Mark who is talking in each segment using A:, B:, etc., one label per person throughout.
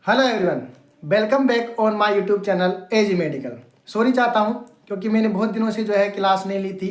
A: Hello everyone, welcome back on my YouTube channel AG medical. Sorry चाहता हूँ क्योंकि मैंने बहुत दिनों से जो है क्लास नहीं ली थी,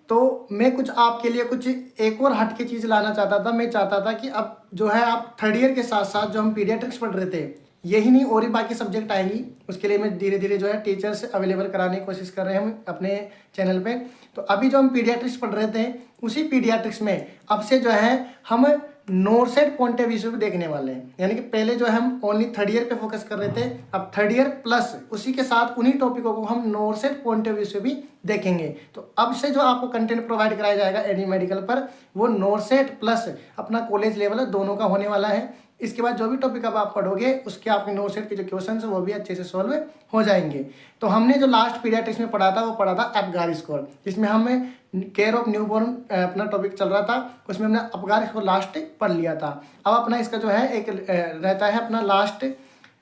A: तो मैं कुछ आपके लिए कुछ एक और हट के चीज़ लाना चाहता था। मैं चाहता था कि अब जो है आप थर्ड ईयर के साथ साथ जो हम पीडियाट्रिक्स पढ़ रहे थे, यही नहीं और भी बाकी सब्जेक्ट आएंगी, उसके लिए मैं धीरे धीरे जो है टीचर्स अवेलेबल कराने की कोशिश कर रहे हैं हम अपने चैनल पे। तो अभी जो हम पीडियाट्रिक्स पढ़ रहे थे, उसी पीडियाट्रिक्स में अब से जो है हम नॉर्सेट पॉइंट ऑफ व्यू से भी देखने वाले हैं। यानी कि पहले जो है हम ओनली थर्ड ईयर पे फोकस कर रहे थे, अब थर्ड ईयर प्लस उसी के साथ उन्हीं टॉपिकों को हम नॉर्सेट पॉइंट ऑफ व्यू से भी देखेंगे। तो अब से जो आपको कंटेंट प्रोवाइड कराया जाएगा एडी मेडिकल पर, वो नॉर्सेट प्लस अपना कॉलेज लेवल दोनों का होने वाला है। इसके बाद जो भी टॉपिक अब आप पढ़ोगे उसके आपके नॉर्सेट के जो क्वेश्चन है वो भी अच्छे से सॉल्व हो जाएंगे। तो हमने जो लास्ट पीडियाट्रिक्स में पढ़ा था वो पढ़ा था एप्गार स्कोर, जिसमें हमें केयर ऑफ न्यूबॉर्न अपना टॉपिक चल रहा था, उसमें हमने एप्गार स्कोर लास्ट पढ़ लिया था। अब अपना इसका जो है एक रहता है अपना last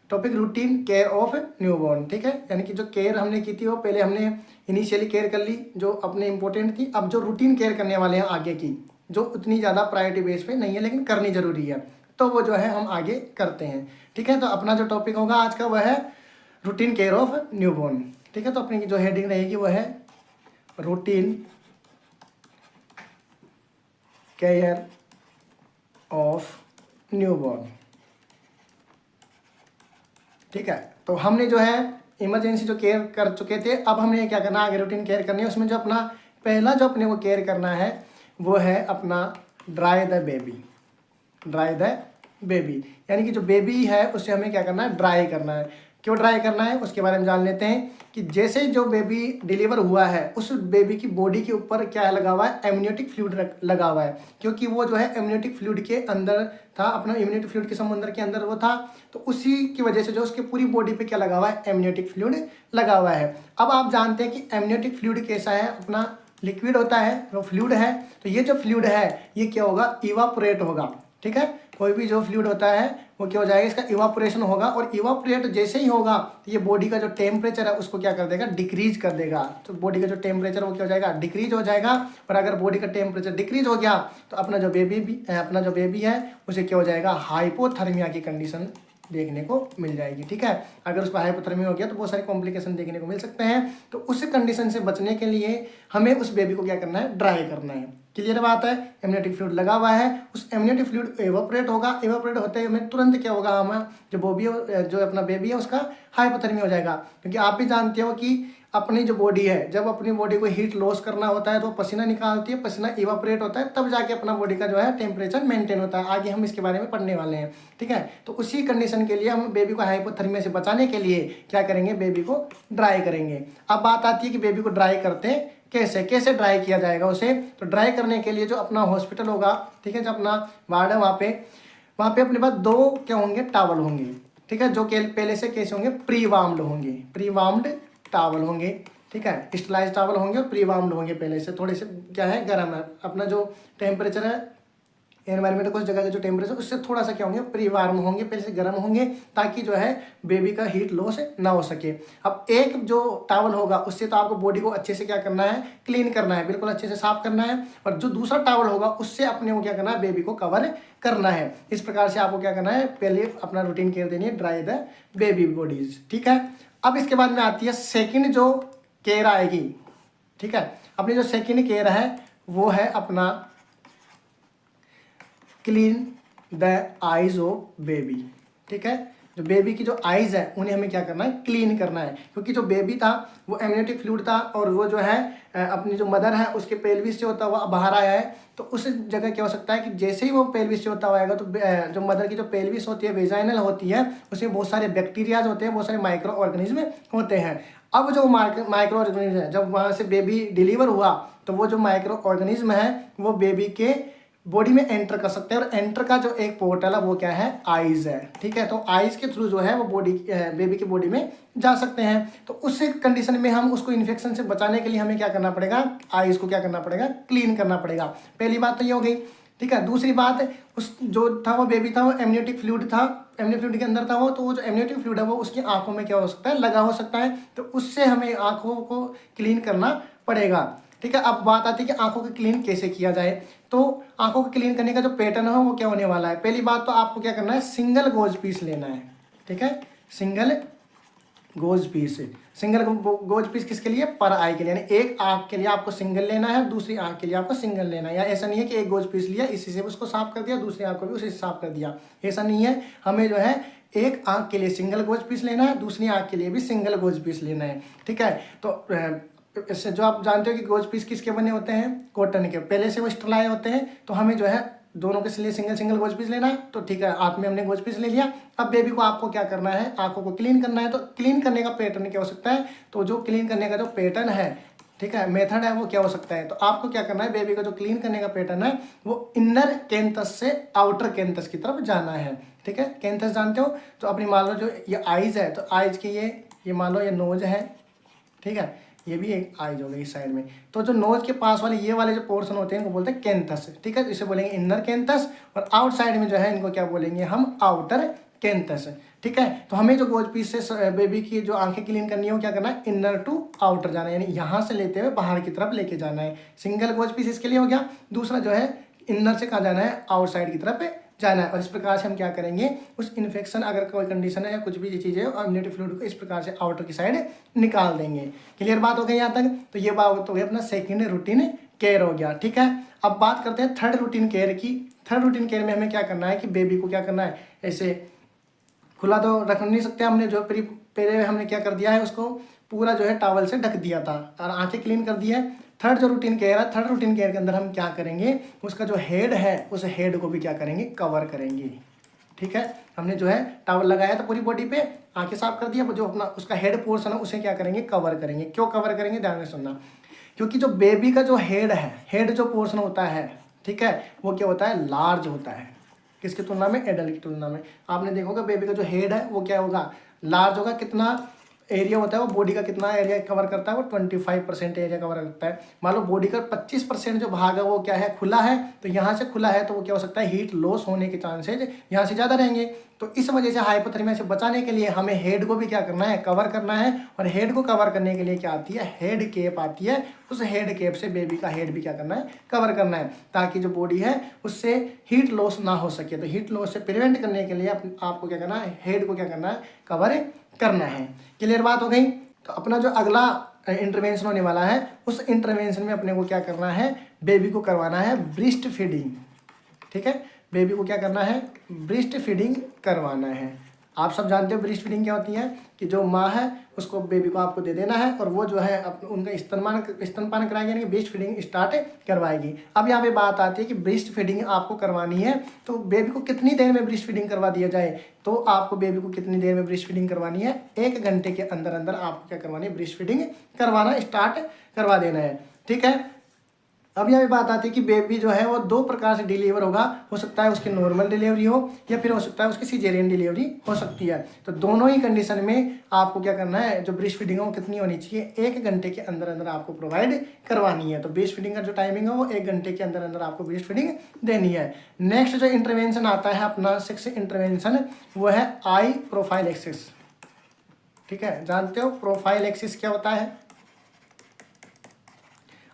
A: topic routine care of newborn. ठीक है, यानी कि जो केयर हमने की थी वो पहले हमने इनिशियली केयर कर ली जो अपने इंपॉर्टेंट थी। अब जो रूटीन केयर करने वाले हैं आगे की, जो उतनी ज़्यादा प्रायोरिटी बेस पे नहीं है लेकिन करनी जरूरी है, तो वो जो है हम आगे करते हैं। ठीक है, तो अपना जो टॉपिक होगा आज का वह है रूटीन केयर ऑफ न्यूबॉर्न। ठीक है, तो अपनी जो हेडिंग रहेगी वो है रूटीन केयर ऑफ न्यूबॉर्न। ठीक है, तो हमने जो है इमरजेंसी जो केयर कर चुके थे, अब हमने क्या करना है आगे रूटीन केयर करनी है। उसमें जो अपना पहला जो अपने को केयर करना है वो है अपना dry the baby. Dry the baby यानी कि जो बेबी है उसे हमें क्या करना है, ड्राई करना है। क्यों ड्राई करना है उसके बारे में जान लेते हैं कि जैसे जो बेबी डिलीवर हुआ है उस बेबी की बॉडी के ऊपर क्या लगा हुआ है, एमनियोटिक फ्लूइड लगा हुआ है। क्योंकि वो जो है एमनियोटिक फ्लूइड के अंदर था, अपना इम्यूनिटी फ्लूइड के समुद्र के अंदर वो था, तो उसी की वजह से जो उसके पूरी बॉडी पे क्या लगा हुआ है, एमनियोटिक फ्लूइड लगा हुआ है। अब आप जानते हैं कि एमनियोटिक फ्लूइड कैसा है, अपना लिक्विड होता है, वो फ्लूइड है। तो ये जो फ्लूइड है ये क्या होगा, इवापोरेट होगा। ठीक है, कोई भी जो फ्लूइड होता है वो क्या हो जाएगा, इसका इवापोरेशन होगा, और इवापोरेट जैसे ही होगा तो ये बॉडी का जो टेम्परेचर है उसको क्या कर देगा, डिक्रीज कर देगा। तो बॉडी का जो टेम्परेचर वो क्या हो जाएगा, डिक्रीज हो जाएगा। और अगर बॉडी का टेम्परेचर डिक्रीज हो गया तो अपना जो बेबी है उसे क्या हो जाएगा, हाइपोथर्मिया की कंडीशन देखने को मिल जाएगी। ठीक है, अगर उसको हाइपोथर्मिया हो गया तो बहुत सारे कॉम्प्लिकेशन देखने को मिल सकते हैं। तो उस कंडीशन से बचने के लिए हमें उस बेबी को क्या करना है, ड्राई करना है। क्लियर बात है, एमनियोटिक फ्लूइड लगा हुआ है, उस एमनियोटिक फ्लूइड एवापोरेट होगा, एवापोरेट होते ही हमें तुरंत क्या होगा, हमें जो अपना बेबी है उसका हाइपोथर्मिया हो जाएगा। क्योंकि आप भी जानते हो कि अपनी जो बॉडी है, जब अपनी बॉडी को हीट लॉस करना होता है तो पसीना निकालती है, पसीना इवापोरेट होता है, तब जाके अपना बॉडी का जो है टेम्परेचर मेंटेन होता है। आगे हम इसके बारे में पढ़ने वाले हैं। ठीक है, तो उसी कंडीशन के लिए हम बेबी को हाइपोथर्मिया से बचाने के लिए क्या करेंगे, बेबी को ड्राई करेंगे। अब बात आती है कि बेबी को ड्राई करते हैं कैसे ड्राई किया जाएगा उसे। तो ड्राई करने के लिए जो अपना हॉस्पिटल होगा, ठीक है, जो अपना वार्ड है वहाँ पे अपने पास दो क्या होंगे, टावल होंगे। ठीक है, जो पहले से कैसे होंगे, प्री वार्म्ड होंगे, प्री वार्म्ड टावल होंगे। ठीक है, स्टरलाइज टावल होंगे और प्री वार्म्ड होंगे, पहले से थोड़े से क्या है, गर्म है। अपना जो टेम्परेचर है एनवायरमेंट कुछ जगह का जो टेम्परेचर उससे थोड़ा सा क्या होंगे, प्री वार्म होंगे, पहले से गर्म होंगे, ताकि जो है बेबी का हीट लॉस ना हो सके। अब एक जो टावल होगा उससे तो आपको बॉडी को अच्छे से क्या करना है, क्लीन करना है, बिल्कुल अच्छे से साफ करना है। और जो दूसरा टावल होगा उससे अपने को क्या करना है, बेबी को कवर करना है। इस प्रकार से आपको क्या करना है, पहले अपना रूटीन केयर देनी है, ड्राई द बेबी बॉडीज। ठीक है, अब इसके बाद में आती है सेकेंड जो केयर आएगी। ठीक है, अपनी जो सेकेंड केयर है वो है अपना clean the eyes of baby. ठीक है, जो बेबी की जो आइज है उन्हें हमें क्या करना है, क्लीन करना है। क्योंकि जो बेबी था वो एमनियोटिक फ्लूइड था, और वो जो है अपनी जो मदर है उसके पेल्विस से होता हुआ बाहर आया है। तो उस जगह क्या हो सकता है कि जैसे ही वो पेल्विस से होता हुआ आएगा तो जो मदर की जो पेल्विस होती है, वेजाइनल होती है, उसमें बहुत सारे बैक्टीरियाज होते हैं, बहुत सारे माइक्रो ऑर्गेनिज्म होते हैं। अब जो माइक्रो ऑर्गेनिज्म है, जब वहाँ से बेबी डिलीवर हुआ तो वो जो माइक्रो ऑर्गेनिज्म है वो बेबी के बॉडी में एंटर कर सकते हैं, और एंटर का जो एक पोर्टल है वो क्या है, आइज है। ठीक है, तो आइज के थ्रू जो है वो बेबी की बॉडी में जा सकते हैं। तो उस कंडीशन में हम उसको इन्फेक्शन से बचाने के लिए हमें क्या करना पड़ेगा, आइज को क्या करना पड़ेगा, क्लीन करना पड़ेगा। पहली बात तो ये हो गई। ठीक है, दूसरी बात, उस जो था वो बेबी था वो एमनियोटिक फ्लूइड था, एमनियोटिक फ्लूइड के अंदर था वो, तो वो जो एमनियोटिक फ्लूइड है वो उसकी आंखों में क्या हो सकता है, लगा हो सकता है। तो उससे हमें आंखों को क्लीन करना पड़ेगा। ठीक है, अब बात आती है कि आंखों को क्लीन कैसे किया जाए। तो आंखों को क्लीन करने का जो पैटर्न है वो क्या होने वाला है, पहली बात तो आपको क्या करना है, सिंगल गोज पीस लेना है। ठीक है, single goes piece. Single goes piece किसके लिए? पर आई के लिए, यानी एक आँख के लिए आपको सिंगल लेना है, दूसरी आँख के लिए आपको सिंगल लेना है। या ऐसा नहीं है कि एक गोज पीस लिया इसी से उसको साफ कर दिया, दूसरी आँख को भी उसी से साफ कर दिया, ऐसा नहीं है। हमें जो है एक आँख के लिए सिंगल गोज पीस लेना है, दूसरी आँख के लिए भी सिंगल गोज पीस लेना है, ठीक है। तो इससे जो आप जानते हो कि गोज पीस किसके बने होते हैं? कॉटन के, पहले से वो स्टलाए होते हैं। तो हमें जो है दोनों के लिए सिंगल सिंगल गोज पीस लेना है। तो ठीक है, हाथ में हमने गोज पीस ले लिया। अब बेबी को आपको क्या करना है? आंखों को क्लीन करना है। तो क्लीन करने का पैटर्न क्या हो सकता है? तो जो क्लीन करने का जो पैटर्न है, ठीक है, मेथड है, वो क्या हो सकता है? तो आपको क्या करना है? बेबी का जो क्लीन करने का पैटर्न है वो इनर कैंथस से आउटर कैंथस की तरफ जाना है, ठीक है। कैंथस जानते हो? तो अपनी मान लो जो ये आइज है, तो आइज की ये मान लो ये नोज है, ठीक है, ये भी एक आइज हो गई इस साइड में। तो जो नोज के पास वाले ये वाले जो पोर्शन होते हैं इनको बोलते हैं कैंथस, ठीक है। इसे बोलेंगे इनर कैंथस, और आउट साइड में जो है इनको क्या बोलेंगे हम? आउटर कैंथस, ठीक है। तो हमें जो गोज पीस से बेबी की जो आंखें क्लीन करनी है वो क्या करना है? इनर टू आउटर जाना है, यानी यहाँ से लेते हुए बाहर की तरफ लेके जाना है। सिंगल गोज पीस इसके लिए हो गया। दूसरा जो है इनर से कहाँ जाना है? आउटसाइड की तरफ जाना है। और इस प्रकार से हम क्या करेंगे? उस इन्फेक्शन अगर कोई कंडीशन है या कुछ भी चीज़ है और इम्यूनिटी फ्लूइड को इस प्रकार से आउटर की साइड निकाल देंगे। क्लियर बात हो गई यहाँ तक? तो ये बात हो गई अपना सेकेंड रूटीन केयर हो गया, ठीक है। अब बात करते हैं थर्ड रूटीन केयर की। थर्ड रूटीन केयर में हमें क्या करना है कि बेबी को क्या करना है? ऐसे खुला तो रख नहीं सकते, हमने जो पहले हमने क्या कर दिया है, उसको पूरा जो है टॉवल से ढक दिया था और आंखें क्लीन कर दी है। थर्ड जो रूटीन केयर है, थर्ड रूटीन केयर के अंदर हम क्या करेंगे? उसका जो हेड है उस हेड को भी क्या करेंगे? कवर करेंगे, ठीक है। हमने जो है टॉवल लगाया था पूरी बॉडी पे, आंखें साफ कर दिया, जो अपना उसका हेड पोर्शन है उसे क्या करेंगे? कवर करेंगे। क्यों कवर करेंगे? ध्यान से सुनना। क्योंकि जो बेबी का जो हेड है, हेड जो पोर्शन होता है, ठीक है, वो क्या होता है? लार्ज होता है। किसकी तुलना में? एडल्ट की तुलना में। आपने देखा होगा बेबी का जो हेड है वो क्या होगा? लार्ज होगा। कितना एरिया होता है वो? बॉडी का कितना एरिया कवर करता है? वो 25% एरिया कवर करता है। मान लो बॉडी का 25% जो भाग है वो क्या है? खुला है। तो यहाँ से खुला है तो वो क्या हो सकता है? हीट लॉस होने के चांसेज यहाँ से ज़्यादा रहेंगे। तो इस वजह से हाइपोथर्मिया से बचाने के लिए हमें हेड को भी क्या करना है? कवर करना है। और हेड को कवर करने के लिए क्या आती है? हेड केप आती है। उस हेड केप से बेबी का हेड भी क्या करना है? कवर करना है, ताकि जो बॉडी है उससे हीट लॉस ना हो सके। तो हीट लॉस से प्रिवेंट करने के लिए आपको क्या करना है? हेड को क्या करना है? कवर करना है। क्लियर बात हो गई? तो अपना जो अगला इंटरवेंशन होने वाला है उस इंटरवेंशन में अपने को क्या करना है? बेबी को करवाना है ब्रेस्ट फीडिंग, ठीक है। बेबी को क्या करना है? ब्रेस्ट फीडिंग करवाना है। आप सब जानते हो ब्रेस्ट फीडिंग क्या होती है? कि जो माँ है उसको बेबी को आपको दे देना है और वो जो है उनका स्तनपान कराएगी, यानी कि ब्रेस्ट फीडिंग स्टार्ट करवाएगी। अब यहाँ पे बात आती है कि ब्रेस्ट फीडिंग आपको करवानी है तो बेबी को कितनी देर में ब्रेस्ट फीडिंग करवा दिया जाए? तो आपको बेबी को कितनी देर में ब्रेस्ट फीडिंग करवानी है? 1 घंटे के अंदर अंदर आपको क्या करवानी है? ब्रेस्ट फीडिंग करवाना स्टार्ट करवा देना है, ठीक है। अब यहाँ पे बात आती है कि बेबी जो है वो 2 प्रकार से डिलीवर होगा। हो सकता है उसकी नॉर्मल डिलीवरी हो या फिर हो सकता है उसकी सीजेरियन डिलीवरी हो सकती है। तो दोनों ही कंडीशन में आपको क्या करना है? जो ब्रेस्ट फीडिंग है वो कितनी होनी चाहिए? 1 घंटे के अंदर अंदर आपको प्रोवाइड करवानी है। तो ब्रेस्ट फीडिंग का जो टाइमिंग है वो 1 घंटे के अंदर अंदर आपको ब्रेस्ट फीडिंग देनी है। नेक्स्ट जो इंटरवेंशन आता है अपना 6 इंटरवेंशन, वो है आई प्रोफाइलैक्सिस, ठीक है। जानते हो प्रोफाइलैक्सिस क्या होता है?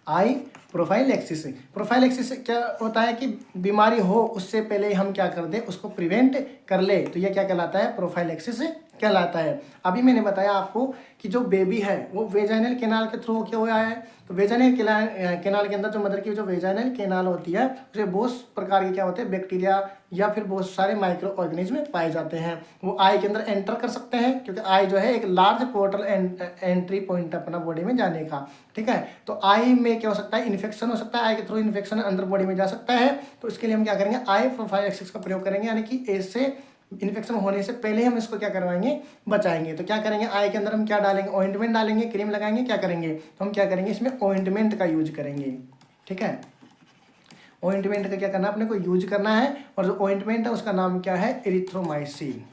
A: आई प्रोफाइलैक्सिस। प्रोफाइलैक्सिस क्या होता है कि बीमारी हो उससे पहले हम क्या कर दें? उसको प्रिवेंट कर ले। तो ये क्या कहलाता है? प्रोफाइलैक्सिस कहलाता है। अभी मैंने बताया आपको कि जो बेबी है वो वेजाइनल कैनाल के थ्रू क्या हुआ है। तो वेजाइनल कैनाल के अंदर जो मदर की जो वेजाइनल कैनाल होती है उसमें बहुत प्रकार के क्या होते हैं? बैक्टीरिया या फिर बहुत सारे माइक्रो ऑर्गेनिज्म पाए जाते हैं। वो आई के अंदर एंटर कर सकते हैं, क्योंकि आई जो है एक लार्ज पोर्टल एंट्री पॉइंट अपना बॉडी में जाने का, ठीक है। तो आई में क्या हो सकता है? इन्फेक्शन हो सकता है। आई के थ्रू इन्फेक्शन अंदर बॉडी में जा सकता है। तो इसके लिए हम क्या करेंगे? आई प्रोफाइलैक्सिस का प्रयोग करेंगे, यानी कि ऐसे इन्फेक्शन होने से पहले हम इसको क्या करवाएंगे? बचाएंगे। तो क्या करेंगे? आई के अंदर हम क्या डालेंगे? ऑइंटमेंट डालेंगे, क्रीम लगाएंगे, क्या करेंगे? तो हम क्या करेंगे? इसमें ऑइंटमेंट का यूज करेंगे, ठीक है। ऑइंटमेंट का क्या करना है? अपने को यूज करना है। और जो ऑइंटमेंट है उसका नाम क्या है? एरिथ्रोमाइसिन।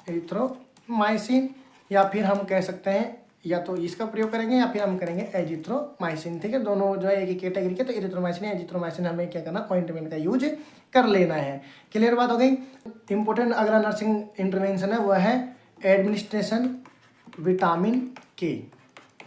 A: एरिथ्रोमाइसिन, या फिर हम कह सकते हैं या तो इसका प्रयोग करेंगे या फिर हम करेंगे एजिथ्रोमाइसिन, ठीक है। दोनों जो है एक ही कैटेगरी के। तो एरिथ्रोमाइसिन एजिथ्रोमाइसिन हमें क्या करना? ऑइंटमेंट का यूज कर लेना है। क्लियर बात हो गई? इंपॉर्टेंट अगला नर्सिंग इंटरवेंशन है वह है एडमिनिस्ट्रेशन विटामिन के,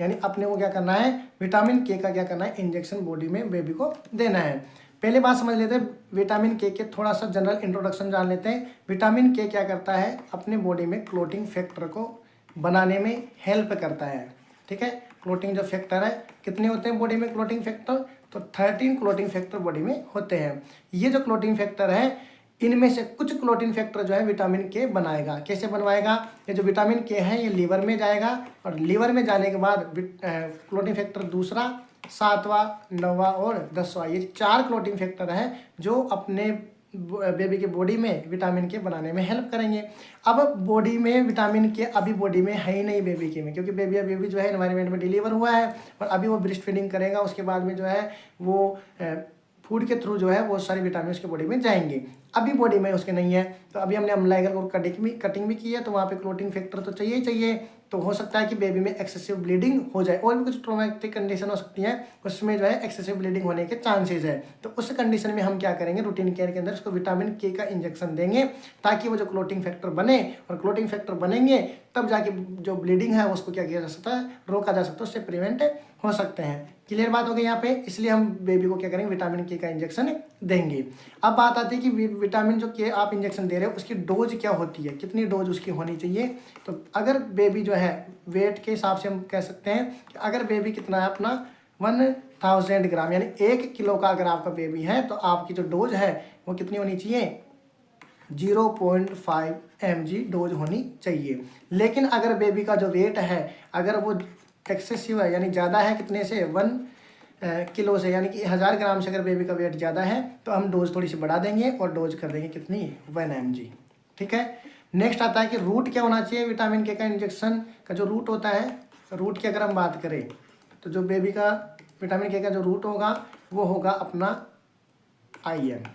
A: यानी अपने को क्या करना है? विटामिन के का क्या करना है? इंजेक्शन बॉडी में बेबी को देना है। पहले बात समझ लेते हैं विटामिन के थोड़ा सा जनरल इंट्रोडक्शन जान लेते हैं। विटामिन के क्या करता है, अपने बॉडी में क्लोटिंग फैक्टर को बनाने में हेल्प करता है। ठीक है, क्लोटिंग जो फैक्टर है, कितने होते हैं बॉडी में क्लोटिंग फैक्टर, तो 13 क्लोटिंग फैक्टर बॉडी में होते हैं। ये जो क्लोटिंग फैक्टर है, इनमें से कुछ क्लोटिन फैक्टर जो है विटामिन के बनाएगा। कैसे बनवाएगा, ये जो विटामिन के है ये लीवर में जाएगा और लीवर में जाने के बाद क्लोटिन फैक्टर दूसरा, 7वां, 9वां और 10वां, ये 4 क्लोटिन फैक्टर है जो अपने बेबी के बॉडी में विटामिन के बनाने में हेल्प करेंगे। अब बॉडी में विटामिन के अभी बॉडी में है ही नहीं बेबी के में, क्योंकि बेबी जो है एनवायरनमेंट में डिलीवर हुआ है और अभी वो ब्रेस्ट फीडिंग करेगा। उसके बाद में जो है वो फूड के थ्रू जो है वो सारे विटामिन उसके बॉडी में जाएंगे। अभी बॉडी में उसके नहीं है, तो अभी हमने अम्लाइगल और कटिंग भी की है, तो वहाँ पे क्लोटिंग फैक्टर तो चाहिए ही चाहिए। तो हो सकता है कि बेबी में एक्सेसिव ब्लीडिंग हो जाए, और भी कुछ ट्रॉमेटिक कंडीशन हो सकती है, उसमें जो है एक्सेसिव ब्लीडिंग होने के चांसेस है। तो उस कंडीशन में हम क्या करेंगे, रूटीन केयर के अंदर उसको विटामिन के का इंजेक्शन देंगे, ताकि वो जो क्लोटिंग फैक्टर बने, और क्लोटिंग फैक्टर बनेंगे तब जाके जो ब्लीडिंग है उसको क्या किया जा सकता है, रोका जा सकता है, उससे प्रिवेंट हो सकते हैं। क्लियर बात हो गई यहाँ पे, इसलिए हम बेबी को क्या करेंगे, विटामिन के का इंजेक्शन देंगे। अब बात आती है कि विटामिन जो के आप इंजेक्शन दे रहे हो उसकी डोज क्या होती है, कितनी डोज उसकी होनी चाहिए। तो अगर बेबी जो है वेट के हिसाब से हम कह सकते हैं कि अगर बेबी कितना है अपना 1000 ग्राम, यानी 1 किलो का अगर आपका बेबी है, तो आपकी जो डोज है वो कितनी होनी चाहिए, 0.5 mg डोज होनी चाहिए। लेकिन अगर बेबी का जो वेट है अगर वो एक्सेसिव है, यानी ज़्यादा है, कितने से 1 किलो से, यानी कि 1000 ग्राम से अगर बेबी का वेट ज़्यादा है, तो हम डोज थोड़ी सी बढ़ा देंगे और डोज कर देंगे कितनी, 1 mg। ठीक है, नेक्स्ट आता है कि रूट क्या होना चाहिए विटामिन के का इंजेक्शन का। जो रूट होता है, रूट की अगर हम बात करें, तो जो बेबी का विटामिन के का जो रूट होगा वो होगा अपना IM।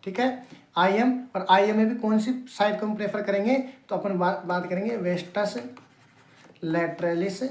A: ठीक है, IM, और IM में भी कौन सी साइड को हम प्रेफर करेंगे, तो अपन बात करेंगे वेस्टस लैटरलिस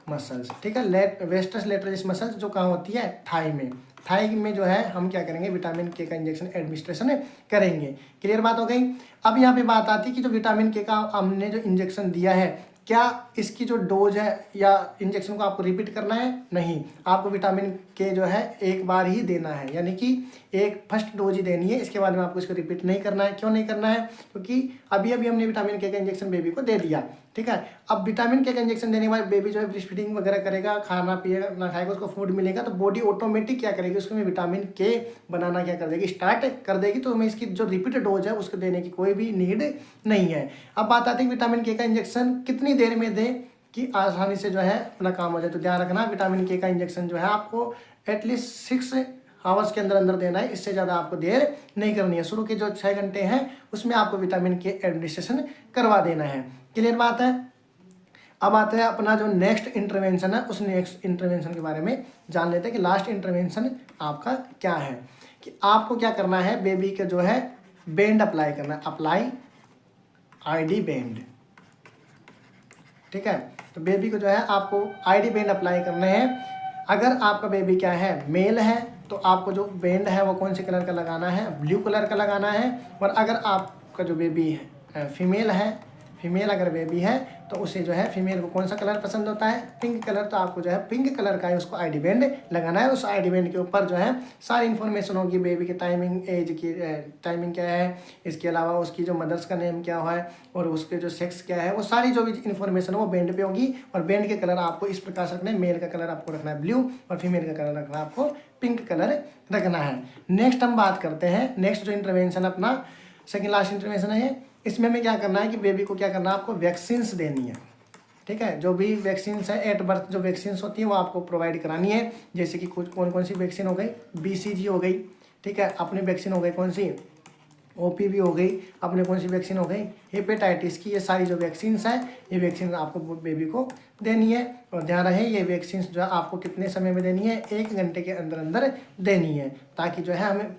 A: मसल्स। ठीक है, वेस्टस लैटरलिस मसल्स जो कहाँ होती है, थाई में। थाई में जो है हम क्या करेंगे, विटामिन के का इंजेक्शन एडमिनिस्ट्रेशन करेंगे। क्लियर बात हो गई। अब यहाँ पे बात आती है कि जो विटामिन के का हमने जो इंजेक्शन दिया है, क्या इसकी जो डोज है या इंजेक्शन को आपको रिपीट करना है, नहीं, आपको विटामिन के जो है एक बार ही देना है, यानी कि एक फर्स्ट डोज ही देनी है। इसके बाद में आपको इसको रिपीट नहीं करना है। क्यों नहीं करना है, क्योंकि अभी हमने विटामिन के का इंजेक्शन बेबी को दे दिया। ठीक है, अब विटामिन के का इंजेक्शन देने के बाद बेबी जो है ब्रेस्ट फीडिंग वगैरह करेगा, खाना पिएगा ना खाएगा, उसको फूड मिलेगा, तो बॉडी ऑटोमेटिक क्या करेगी, उसको में विटामिन के बनाना क्या कर देगी, स्टार्ट कर देगी। तो हमें इसकी जो रिपीट डोज है उसको देने की कोई भी नीड नहीं है। अब बात आती है विटामिन के का इंजेक्शन कितनी देर में दें कि आसानी से जो है अपना काम हो जाए। तो ध्यान रखना, विटामिन के का इंजेक्शन जो है आपको एटलीस्ट 6 आवर्स के अंदर अंदर देना है, इससे ज़्यादा आपको देर नहीं करनी है। शुरू के जो 6 घंटे हैं उसमें आपको विटामिन के एडमिनिस्ट्रेशन करवा देना है। क्लियर बात है। अब आता है अपना जो नेक्स्ट इंटरवेंशन है, उस नेक्स्ट इंटरवेंशन के बारे में जान लेते हैं कि लास्ट इंटरवेंशन आपका क्या है। कि आपको क्या करना है, बेबी के जो है बैंड अप्लाई करना है, अप्लाई ID बैंड। ठीक है, तो बेबी को जो है आपको ID बैंड अप्लाई करने हैं। अगर आपका बेबी क्या है, मेल है, तो आपको जो बैंड है वो कौन से कलर का लगाना है, ब्लू कलर का लगाना है। और अगर आपका जो बेबी है फीमेल है, फीमेल अगर बेबी है, तो उसे जो है फीमेल को कौन सा कलर पसंद होता है, पिंक कलर, तो आपको जो है पिंक कलर का है उसको ID बैंड लगाना है। उस ID बैंड के ऊपर जो है सारी इन्फॉर्मेशन होगी, बेबी की टाइमिंग, एज की टाइमिंग क्या है, इसके अलावा उसकी जो मदर्स का नेम क्या है और उसके जो सेक्स क्या है, वो सारी जो भी इन्फॉर्मेशन है वो बैंड पे होगी। और बैंड के कलर आपको इस प्रकार से रखना है, मेल का कलर आपको रखना है ब्लू और फीमेल का कलर रखना है आपको पिंक कलर रखना है। नेक्स्ट हम बात करते हैं, नेक्स्ट जो इंटरवेंशन अपना सेकेंड लास्ट इंटरवेंशन है, इसमें हमें क्या करना है कि बेबी को क्या करना है, आपको वैक्सीन्स देनी है। ठीक है, जो भी वैक्सीन्स है एट बर्थ जो वैक्सीन्स होती है वो आपको प्रोवाइड करानी है। जैसे कि कुछ कौन सी वैक्सीन हो गई, BCG हो गई, ठीक है, अपनी वैक्सीन हो गई कौन सी, OPV हो गई, अपने कौन सी वैक्सीन हो गई, हेपेटाइटिस की। ये सारी जो वैक्सीन्स हैं, ये वैक्सीन आपको बेबी को देनी है। और ध्यान रहे ये वैक्सीन जो है आपको कितने समय में देनी है, 1 घंटे के अंदर अंदर देनी है, ताकि जो है हमें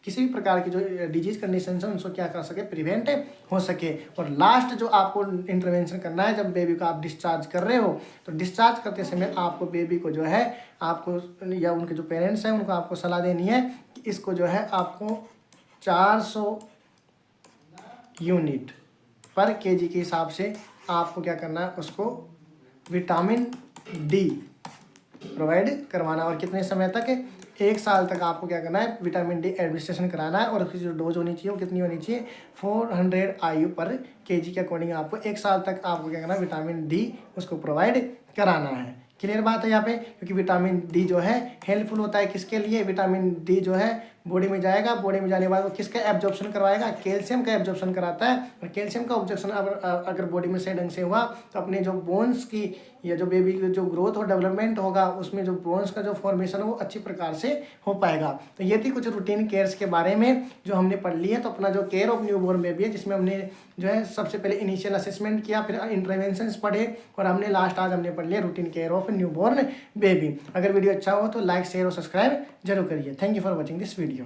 A: किसी भी प्रकार की जो डिजीज कंडीशन है उनको क्या कर सके, प्रिवेंट हो सके। और लास्ट जो आपको इंटरवेंशन करना है, जब बेबी को आप डिस्चार्ज कर रहे हो, तो डिस्चार्ज करते समय आपको बेबी को जो है आपको या उनके जो पेरेंट्स हैं उनको आपको सलाह देनी है कि इसको जो है आपको 400 यूनिट पर kg के हिसाब से आपको क्या करना है, उसको विटामिन D प्रोवाइड करवाना। और कितने समय तक, 1 साल तक आपको क्या करना है, विटामिन डी एडमिनिस्ट्रेशन कराना है। और उसकी जो डोज होनी चाहिए वो कितनी होनी चाहिए, 400 IU पर kg के अकॉर्डिंग आपको 1 साल तक आपको क्या करना है, विटामिन डी उसको प्रोवाइड कराना है। क्लियर बात है यहाँ पे, क्योंकि विटामिन डी जो है हेल्पफुल होता है किसके लिए, विटामिन डी जो है बॉडी में जाएगा, बॉडी में जाने के बाद वो किसका एब्जॉर्प्शन करवाएगा, कैल्शियम का एब्जॉर्प्शन कराता है। और कैल्शियम का ऑब्जॉर्प्शन अगर बॉडी में सही ढंग से हुआ तो अपने जो बोन्स की या जो बेबी की जो ग्रोथ और डेवलपमेंट होगा उसमें जो बोन्स का जो फॉर्मेशन है वो अच्छी प्रकार से हो पाएगा। तो ये थी कुछ रूटीन केयर्स के बारे में जो हमने पढ़ ली है। तो अपना जो केयर ऑफ न्यूबॉर्न बेबी है, जिसमें हमने जो है सबसे पहले इनिशियल असेसमेंट किया, फिर इंटरवेंशंस पढ़े, और हमने लास्ट आज हमने पढ़ लिया routine care of newborn baby. अगर वीडियो अच्छा हो तो लाइक शेयर और सब्सक्राइब जरूर करिए। Thank you for watching this video.